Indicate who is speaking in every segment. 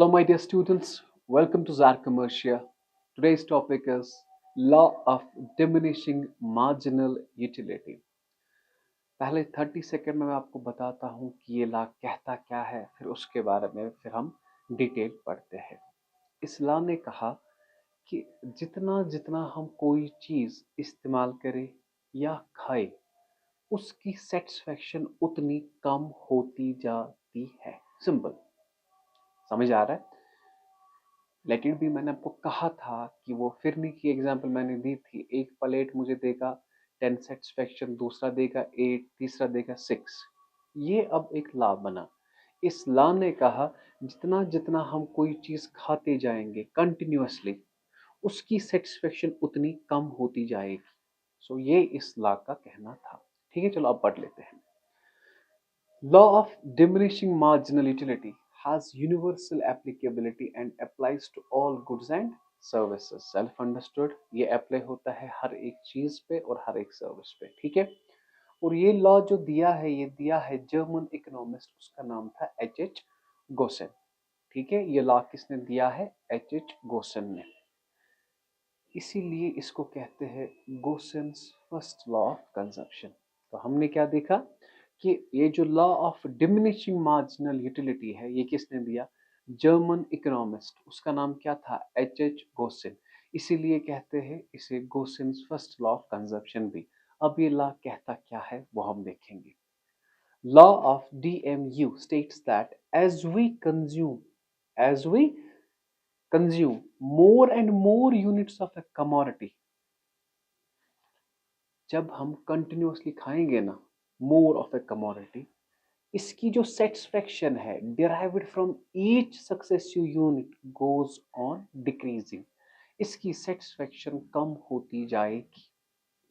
Speaker 1: Hello, my dear students. Welcome to ZAR Commercia. Today's topic is Law of Diminishing Marginal Utility. पहले 30 second में मैं आपको बताता हूँ कि ये लॉ कहता क्या है, फिर उसके बारे में फिर हम डिटेल पढ़ते हैं। इस लॉ ने कहा कि जितना जितना हम कोई चीज़ इस्तेमाल करें या खाए, उसकी सेटिस्फेक्शन उतनी कम होती जाती है। सिंपल, समझ आ रहा है? लेट इट बी, मैंने आपको कहा था कि वो फिरनी की एग्जांपल मैंने दी थी। एक प्लेट मुझे देगा 10 सेटिस्फेक्शन, दूसरा देगा 8, तीसरा देगा 6। ये अब एक लॉ बना। इस लॉ ने कहा जितना जितना हम कोई चीज खाते जाएंगे कंटिन्यूअसली, उसकी सेटिस्फेक्शन उतनी कम होती जाएगी। सो ये इस लॉ का कहना था। ठीक है, चलो अब पढ़ लेते हैं। Law of diminishing marginal utility has universal applicability and applies to all goods and services. Self understood, ये अप्लाई होता है हर एक चीज पे और हर एक सर्विस पे। ठीक है, और ये लॉ जो दिया है, ये दिया है जर्मन इकोनॉमिस्ट, उसका नाम था एच गोसेन। ठीक है, ये लॉ किसने दिया है? एच गोसेन ने। इसीलिए इसको कहते हैं गोसेन्स फर्स्ट लॉ ऑफ कंजप्शन। तो हमने क्या देखा कि ये जो law of diminishing marginal utility है, ये किसने दिया? जर्मन इकोनॉमिस्ट, उसका नाम क्या था? H Gaussian. इसीलिए कहते हैं इसे गोसेन्स फर्स्ट लॉ ऑफ कंजप्शन भी। अब ये लॉ कहता क्या है वो हम देखेंगे। Law of DMU states that as we consume more and more units of a commodity, जब हम कंटिन्यूअसली खाएंगे ना मोर ऑफ ए कमोडिटी, इसकी जो सेटिस्फेक्शन है derived from each successive unit goes on decreasing. इसकी सेटिस्फेक्शन कम होती जाएगी।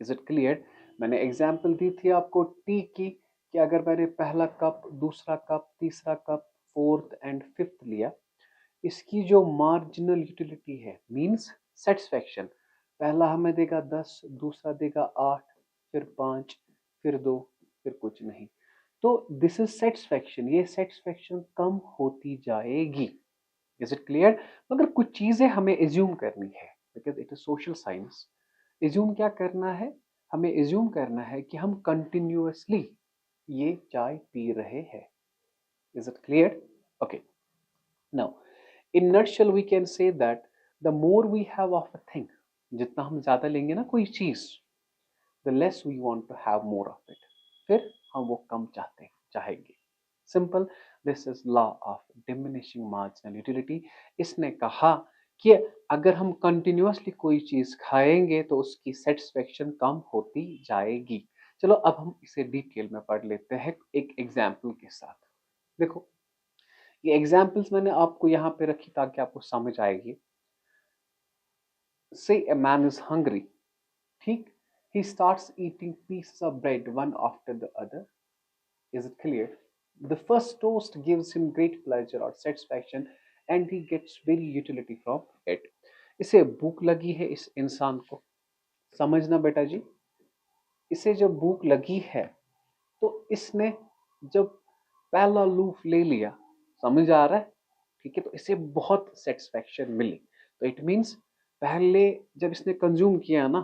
Speaker 1: Is it clear? मैंने एग्जांपल दी थी आपको टी की कि अगर मैंने पहला कप, दूसरा कप, तीसरा कप, फोर्थ एंड फिफ्थ लिया, इसकी जो मार्जिनल यूटिलिटी है मींस सेटिस्फेक्शन, पहला हमें देगा 10, दूसरा देगा 8, फिर 5, फिर 2, फिर कुछ नहीं। तो दिस इज सेटिस्फेक्शन। ये सेटिस्फेक्शन कम होती जाएगी। Is it clear? मगर कुछ चीजें हमें एज्यूम करनी है, because it is social science. Assume क्या करना है? हमें एज्यूम करना है कि हम कंटिन्यूअसली ये चाय पी रहे हैं। Is it clear? Okay, now in nutshell we can say that the more we have of a thing, जितना हम ज्यादा लेंगे ना कोई चीज, the less we want to have more of it, फिर हम वो कम चाहेंगे। Simple, this is law of diminishing marginal utility. इसने कहा कि अगर हम कंटिन्यूअसली कोई चीज खाएंगे तो उसकी सेटिस्फेक्शन कम होती जाएगी। चलो अब हम इसे डिटेल में पढ़ लेते हैं एक एग्जाम्पल के साथ। देखो, ये एग्जाम्पल्स मैंने आपको यहाँ पे रखी ताकि आपको समझ आएगी। Say a man is hungry, ठीक? He starts eating pieces of bread one after the other. Is it clear? The first toast gives him great pleasure or satisfaction and he gets very utility from it. इसे भूख लगी है इस इंसान को, समझना बेटा जी। इसे जब भूख लगी है तो इसने जब पहला लूफ ले लिया, समझ आ रहा है? ठीक है, तो इसे बहुत सेटिस्फेक्शन मिली। तो इट मींस पहले जब इसने कंज्यूम किया ना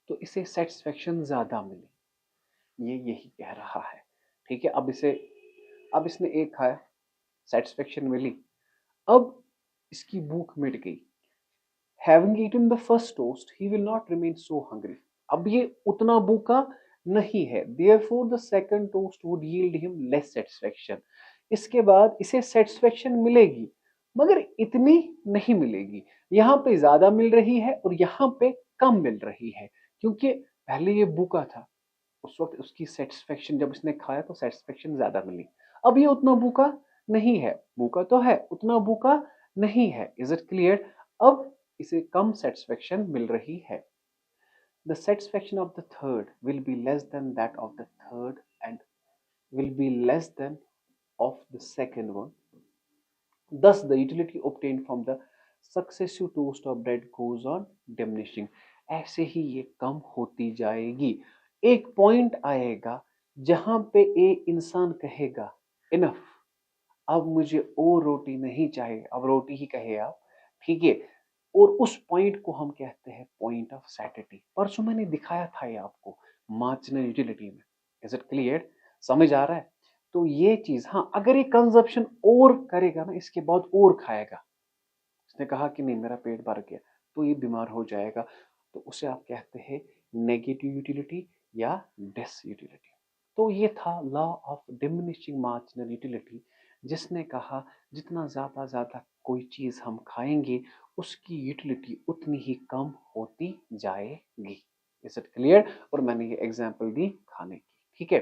Speaker 1: तो इसे सेटिस्फेक्शन ज्यादा मिली। ये यही कह रहा है। ठीक है, अब इसने एक खाया, सेटिस्फेक्शन मिली, अब इसकी भूख मिट गई। Having eaten the first toast, he will not remain so hungry. अब ये उतना भूखा नहीं है। Therefore, the second toast would yield him less satisfaction. इसके बाद इसे सेटिस्फेक्शन मिलेगी, मगर इतनी नहीं मिलेगी। यहाँ पे ज्यादा मिल रही है और यहाँ पे कम मिल रही है, क्योंकि पहले ये भूखा था, उस वक्त उसकी सेटिस्फेक्शन जब इसने खाया तो सेटिस्फेक्शन ज्यादा मिली। अब ये उतना भूखा नहीं है, भूखा तो है, उतना भूखा नहीं है। Is it clear? अब इसे कम सेटिस्फेक्शन मिल रही है। The satisfaction of the third will be less than that of the third and will be less than of the second one. Thus, the utility obtained from the successive toast of bread goes on diminishing. ऐसे ही ये कम होती जाएगी। एक point आएगा जहां पे ए इंसान कहेगा इनफ, अब मुझे और रोटी नहीं चाहिए, अब रोटी ही कहे आप, ठीक है। और उस पॉइंट को हम कहते हैं पॉइंट ऑफ सैटिस्फैक्शन। परसों मैंने दिखाया था ये आपको मार्जिनल यूटिलिटी में। Is it clear? समझ आ रहा है? तो ये चीज, हाँ, अगर ये कंजप्शन और करेगा ना, इसके बाद और खाएगा, उसने कहा कि नहीं मेरा पेट भर गया, तो ये बीमार हो जाएगा, तो उसे आप कहते हैं नेगेटिव यूटिलिटी या डिस यूटिलिटी। तो ये था law of diminishing marginal utility, जिसने कहा जितना ज्यादा कोई चीज हम खाएंगे उसकी यूटिलिटी उतनी ही कम होती जाएगी। Is it clear? और मैंने ये एग्जांपल दी खाने की, ठीक है।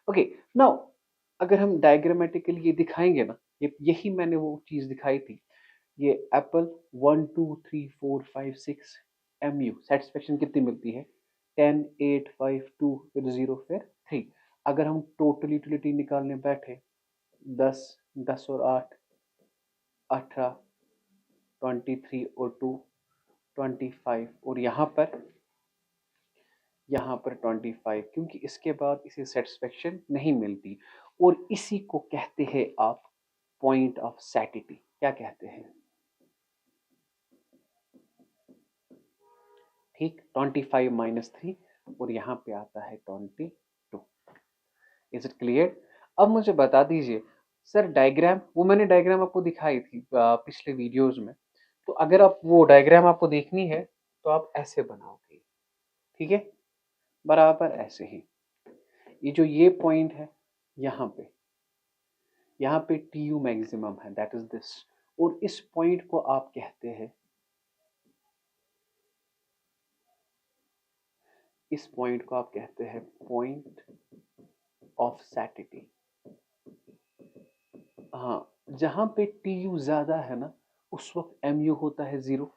Speaker 1: ओके, नाउ अगर हम डायग्रामेटिकली ये दिखाएंगे ना, ये यही मैंने वो चीज दिखाई थी, ये एप्पल 1 2 3 4 5 6 MU सेटिस्फेक्शन कितनी मिलती है? 10 8 5 2 फिर 0 फिर 3। अगर हम टोटल यूटिलिटी निकालने बैठे, 10 10 और 8 18, 23 और 2 25, और यहाँ पर 25, क्योंकि इसके बाद इसे सेटिस्फेक्शन नहीं मिलती, और इसी को कहते हैं आप पॉइंट ऑफ सैटिस्फैक्शन। क्या कहते हैं? ठीक, 25 माइनस 3, और यहाँ पे आता है 22। Is it clear? अब मुझे बता दीजिए सर, डायग्राम, वो मैंने डायग्राम आपको दिखाई थी पिछले वीडियोस में, तो अगर आप वो डायग्राम आपको देखनी है तो आप ऐसे बनाओगे, ठीक है, बराबर ऐसे ही। ये जो ये पॉइंट है, यहाँ पे TU मैक्सिमम है, दैट इज दिस, और इस पॉइंट को आप कहते हैं, इस पॉइंट को आप कहते हैं पॉइंट ऑफ सैटिस्फैक्शन। हाँ, जहां पे TU ज्यादा है ना, उस वक्त MU होता है 0,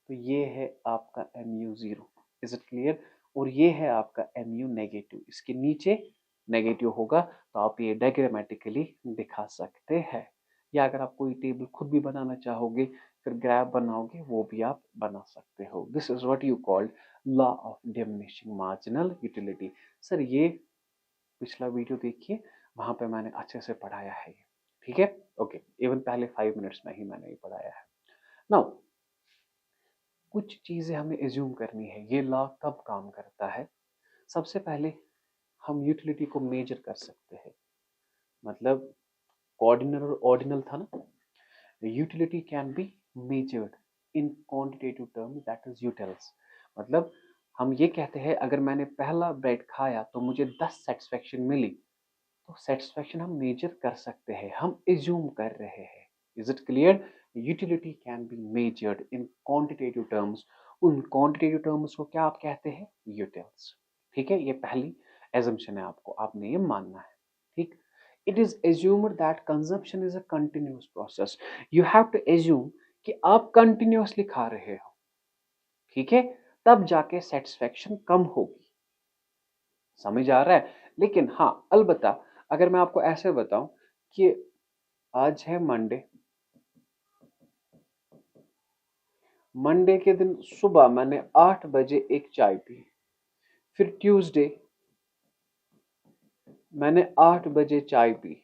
Speaker 1: तो ये है आपका MU 0। Is it clear? और ये है आपका MU नेगेटिव, इसके नीचे नेगेटिव होगा, तो आप ये डायग्रामेटिकली दिखा सकते हैं, या अगर आप कोई टेबल खुद भी बनाना चाहोगे, फिर ग्राफ बनाओगे, वो भी आप बना सकते हो। This is what you called law of diminishing marginal utility. Sir ये पिछला वीडियो देखिए, वहां पे मैंने अच्छे से पढ़ाया है ये, ठीक है। ओके, इवन पहले 5 मिनट्स में ही मैंने ये पढ़ाया है। नाउ कुछ चीजें हमें एज्यूम करनी है, ये लॉ कब काम करता है। सबसे पहले हम यूटिलिटी को मेजर कर सकते हैं, मतलब ऑर्डिनल और ऑर्डिनल था ना, utility can be measured in quantitative term, that is utils. मतलब हम ये कहते हैं अगर मैंने पहला ब्रेड खाया तो मुझे 10 सेटिस्फेक्शन मिली, तो सेटिस्फेक्शन हम मेजर कर सकते हैं, हम एज्यूम कर रहे हैं। Is it clear? Utility can be measured in quantitative terms. उन क्वांटिटेटिव टर्म्स को क्या आप कहते हैं? यूटिल्स। ठीक है, ये पहली एजम्पशन है, आपको आपने ये मानना है, ठीक। It is assumed that consumption is a continuous process. You have to assume कि आप कंटिन्यूअसली खा रहे हो, ठीक है, तब जाके सेटिस्फेक्शन कम होगी। समझ आ रहा है? लेकिन हाँ, अलबत्ता अगर मैं आपको ऐसे बताऊं कि आज है मंडे, मंडे के दिन सुबह मैंने 8 बजे एक चाय पी, फिर ट्यूसडे मैंने 8 बजे चाय पी,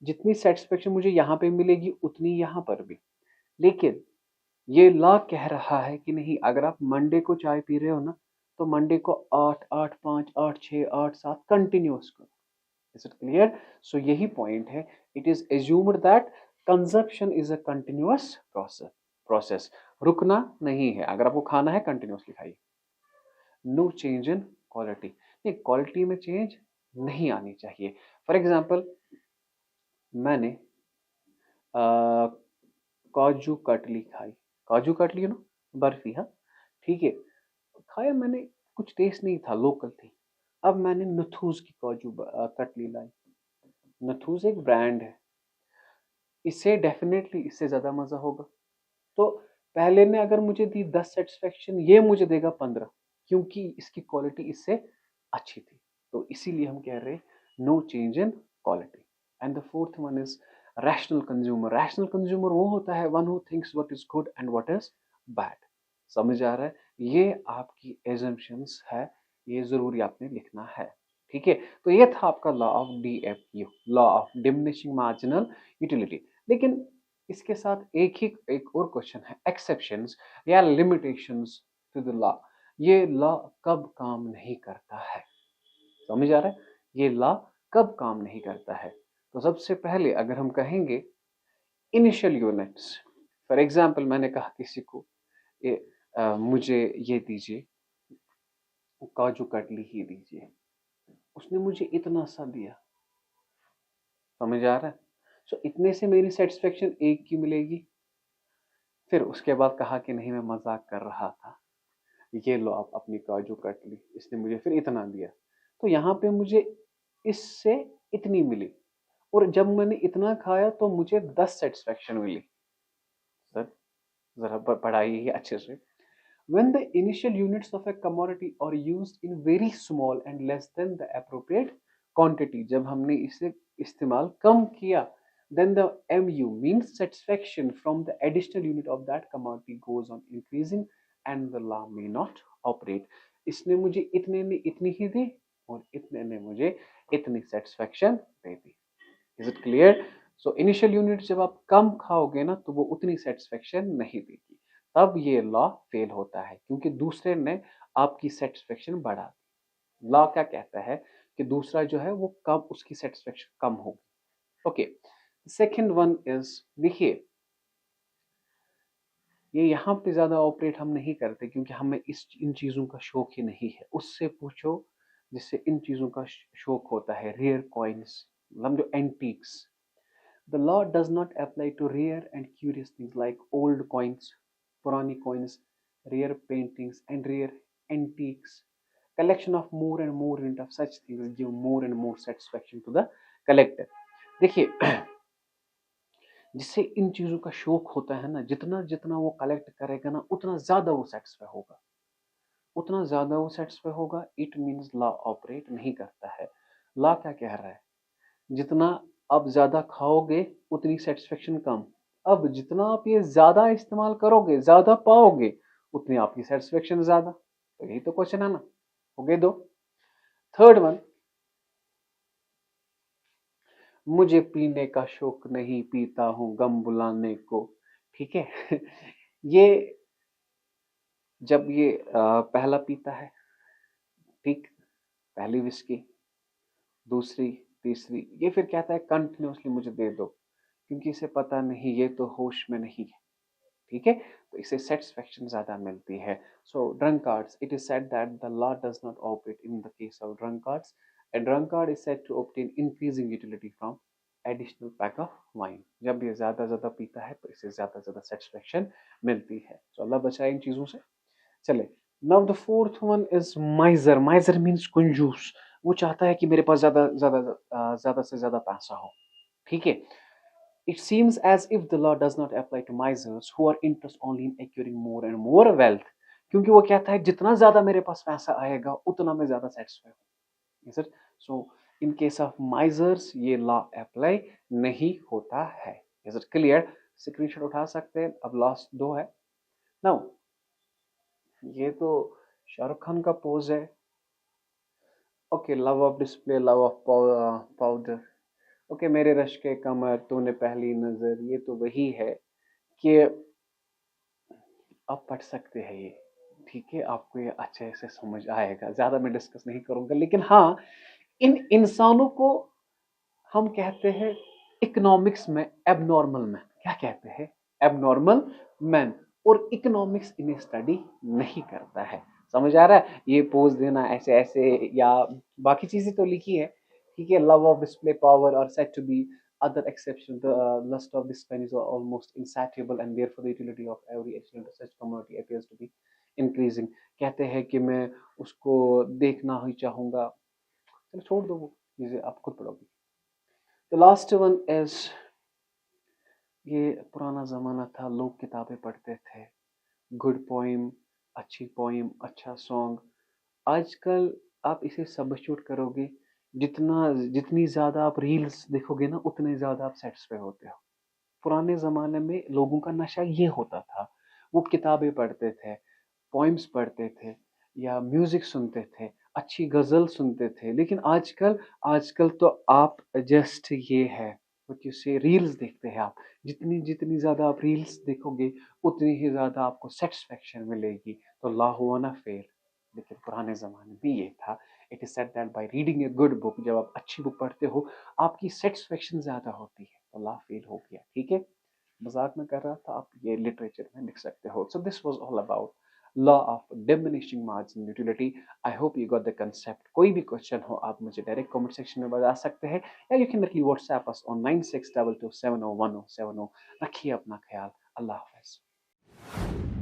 Speaker 1: जितनी सेटिस्फेक्शन मुझे यहाँ पे मिलेगी उतनी यहाँ पर भी। लेकिन ये लॉ कह रहा है कि नहीं, अगर आप मंडे को चाय पी रहे हो ना, तो मंडे को 8 8 5 8 6 8 7 कंटिन्यूअस करो। Is it clear? सो यही पॉइंट है, it is assumed that consumption is a continuous process. रुकना नहीं है, अगर आपको खाना है कंटिन्यूअसली खाइए। नो चेंज इन क्वालिटी, नहीं, क्वालिटी में चेंज नहीं आनी चाहिए। फॉर एग्जाम्पल, मैंने काजू कतली खाई, काजू कतली है ना, बर्फी, हाँ, ठीक है, खाया मैंने, कुछ टेस्ट नहीं था, लोकल थी। अब मैंने नथूस की काजू कतली लाई। नथूस एक ब्रांड है, इससे डेफिनेटली इससे ज्यादा मजा होगा। तो पहले ने अगर मुझे दी 10 सेटिस्फेक्शन, ये मुझे देगा 15, क्योंकि इसकी क्वालिटी इससे अच्छी थी। तो इसीलिए हम कह रहे हैं no change in quality. And the fourth one is rational consumer. Rational consumer वो होता है one who thinks what is good and what is bad. समझ आ रहा है? ये आपकी एजम्पशंस है, ये जरूरी आपने लिखना है, ठीक है, तो ये था आपका law of DFU, law of diminishing marginal utility. लेकिन इसके साथ एक और क्वेश्चन है, एक्सेप्शंस या लिमिटेशंस टू द लॉ। ये लॉ कब काम नहीं करता है? समझ आ रहा है? ये लॉ कब काम नहीं करता है? तो सबसे पहले अगर हम कहेंगे इनिशियल यूनिट्स, फॉर एग्जाम्पल मैंने कहा किसी को मुझे ये दीजिए, काजू कतली ही दीजिए, उसने मुझे इतना सा दिया, समझ आ रहा है? सो इतने से मेरी सेटिस्फेक्शन एक की मिलेगी। फिर उसके बाद कहा कि नहीं मैं मजाक कर रहा था, ये लो आप अपनी काजू कतली, इसने मुझे फिर इतना दिया, तो यहाँ पे मुझे इससे इतनी मिली, और जब मैंने इतना खाया तो मुझे 10 सेटिस्फेक्शन मिली। सर जरा पढ़ाइए अच्छे से। When the initial units of a commodity are used in very small and less than the appropriate quantity, जब हमने इसे इस्तेमाल कम किया, then the MU means satisfaction from the additional unit of that commodity goes on increasing and the law may not operate. इसने मुझे इतने ने इतनी ही दी और इतने ने मुझे इतनी satisfaction they the. Is it clear? So initial unit जब आप कम खाओगे ना तो वो उतनी सेटिस्फेक्शन नहीं देगी, तब ये लॉ फेल होता है, क्योंकि दूसरे ने आपकी सेटिस्फेक्शन बढ़ा दी। लॉ क्या कहता है कि दूसरा जो है वो कम, उसकी सेटिस्फेक्शन कम होगी। ओके, सेकेंड वन इज, देखिए ये यहाँ पे ज्यादा ऑपरेट हम नहीं करते क्योंकि हमें इन चीजों का शौक ही नहीं है। उससे पूछो जिससे इन चीजों का शौक होता है, रेयर कॉइन्स, मतलब जो antiques. The law does not apply to rare and curious things like old coins, purani coins, rare paintings, and rare antiques. Collection of more and more unit of such things give more and more satisfaction to the collector. देखिए जिससे इन चीजों का शौक होता है ना, जितना जितना वो कलेक्ट करेगा ना उतना ज्यादा वो सेटिस्फाई होगा, उतना ज्यादा वो सेटिस्फाई होगा। इट मीन्स लॉ ऑपरेट नहीं करता है। लॉ क्या कह रहा है? जितना आप ज्यादा खाओगे उतनी सेटिस्फेक्शन कम। अब जितना आप ये ज्यादा इस्तेमाल करोगे ज्यादा पाओगे, उतनी आपकी सेटिस्फेक्शन ज्यादा। तो यही तो क्वेश्चन है ना, हो गए दो। थर्ड वन, मुझे पीने का शौक नहीं, पीता हूं गम बुलाने को। ठीक है ये जब ये पहला पीता है, ठीक, पहली विस्की, दूसरी, तीसरी, ये फिर कहता है कंटिन्यूसली मुझे दे दो, क्योंकि इसे पता नहीं ये तो होश में नहीं है। ठीक है, तो इसे सेटिस्फेक्शन ज्यादा मिलती है। So drunkards, it is said that the law does not operate in the case of drunkards. A drunkard is said to obtain increasing utility from additional peg of wine. जब ये ज्यादा ज्यादा पीता है तो इसे ज्यादा ज्यादा सेटिस्फेक्शन मिलती है। तो अल्लाह बचाए इन चीजों से। चले, now the fourth one is माइजर। माइजर means कंजूस। वो चाहता है कि मेरे पास ज्यादा ज्यादा ज्यादा से ज्यादा पैसा हो। ठीक है, it seems as if the law does not apply to misers who are interested only in acquiring more and more wealth, क्योंकि वो कहता है जितना ज्यादा मेरे पास पैसा आएगा उतना मैं ज्यादा सेटिस्फाई हूँ। Sir, so in case of माइजर्स ये लॉ अप्लाई नहीं होता है। Is it clear? स्क्रीनशॉट उठा सकते हैं। अब लास्ट दो है। नाउ ये तो शाहरुख खान का पोज है। Okay, love of display, love of powder. Okay, मेरे रश के कमर, तूने पहली नजर, ये तो वही है कि आप पढ़ सकते हैं ये। ठीक है, आपको ये अच्छे से समझ आएगा, ज्यादा मैं डिस्कस नहीं करूंगा। लेकिन हाँ, इन इंसानों को हम कहते हैं इकोनॉमिक्स में एबनॉर्मल मैन। क्या कहते हैं? Abnormal man. और इकोनॉमिक्स इन्हें स्टडी नहीं करता है। समझ आ रहा है? ये पोज देना ऐसे ऐसे या बाकी चीजें तो लिखी है। ठीक है, लव ऑफ डिस्प्ले पावर और set to be other exception, the lust of this kind is almost insatiable and therefore the utility of every excellent such commodity appears to be increasing. कहते हैं कि मैं उसको देखना ही चाहूंगा। चलो छोड़ दो वो चीजें, आप खुद पढ़ोगे। The last one is, ये पुराना जमाना था, लोग किताबें पढ़ते थे, गुड पोइम, अच्छी पोइम, अच्छा सॉन्ग। आजकल आप इसे सब्स्टिट्यूट करोगे, जितनी ज्यादा आप रील्स देखोगे ना उतने ज्यादा आप सेटिस्फाई होते हो। पुराने जमाने में लोगों का नशा ये होता था, वो किताबें पढ़ते थे, पोइम्स पढ़ते थे या म्यूजिक सुनते थे। अच्छी गज़ल सुनते थे। लेकिन आजकल आजकल तो आप जस्ट ये है व्हाट यू से रील्स देखते हैं आप। जितनी जितनी ज़्यादा आप रील्स देखोगे उतनी ही ज़्यादा आपको सैटिस्फैक्शन मिलेगी। तो ला हुआ ना फेल। लेकिन पुराने ज़माने में ये था, it is said that by reading a good book, जब आप अच्छी बुक पढ़ते हो आपकी सैटिस्फैक्शन ज़्यादा होती है। तो ला फेल हो गया, ठीक है? मज़ाक में कर रहा था, आप ये लिटरेचर में लिख सकते हो। So this was all about law of diminishing marginal utility. I hope you got the concept. कोई भी क्वेश्चन हो आप मुझे डायरेक्ट कमेंट सेक्शन में बता सकते हैं, या you can directly WhatsApp us on 9622701070। रखिए अपना ख्याल। अल्लाह हाफ़िज़।